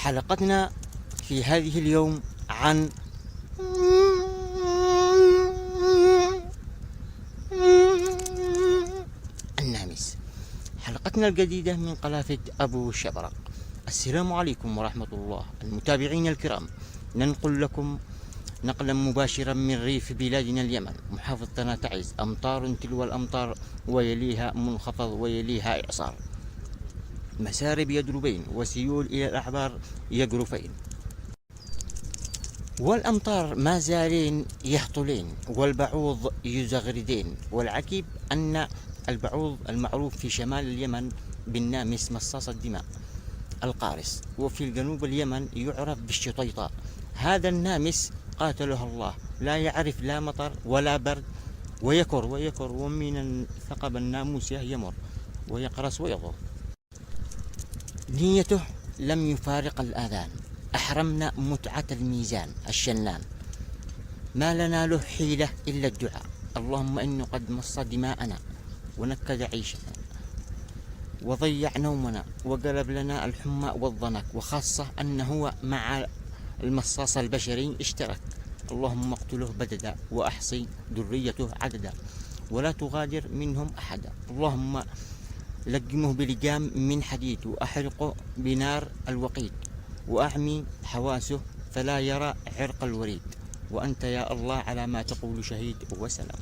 حلقتنا في هذه اليوم عن النامس. حلقتنا الجديدة من قناة أبو شبرق. السلام عليكم ورحمة الله. المتابعين الكرام، ننقل لكم نقلا مباشرا من ريف بلادنا اليمن، محافظتنا تعز. أمطار تلو الأمطار، ويليها منخفض ويليها إعصار، مسارب يدربين وسيول إلى الأعبار يجرفين، والأمطار ما زالين يهطلين، والبعوض يزغردين. والعجيب أن البعوض المعروف في شمال اليمن بالنامس مصاص الدماء القارس، وفي الجنوب اليمن يعرف بالشطيطاء. هذا النامس قاتله الله لا يعرف لا مطر ولا برد، ويكر ومن ثقب الناموس يمر ويقرص ويضر. نيته لم يفارق الآذان، أحرمنا متعة الميزان الشنان، ما لنا له حيلة إلا الدعاء. اللهم إنه قد مص دماءنا ونكد عيشنا وضيع نومنا وقلب لنا الحمى والضنك، وخاصة أنه مع المصاص البشري اشترك. اللهم اقتله بددا وأحصي ذريته عددا، ولا تغادر منهم أحدا. اللهم لقمه بلجام من حديد، وأحرقه بنار الوقيد، وأعمي حواسه فلا يرى عرق الوريد. وأنت يا الله على ما تقول شهيد. وسلام.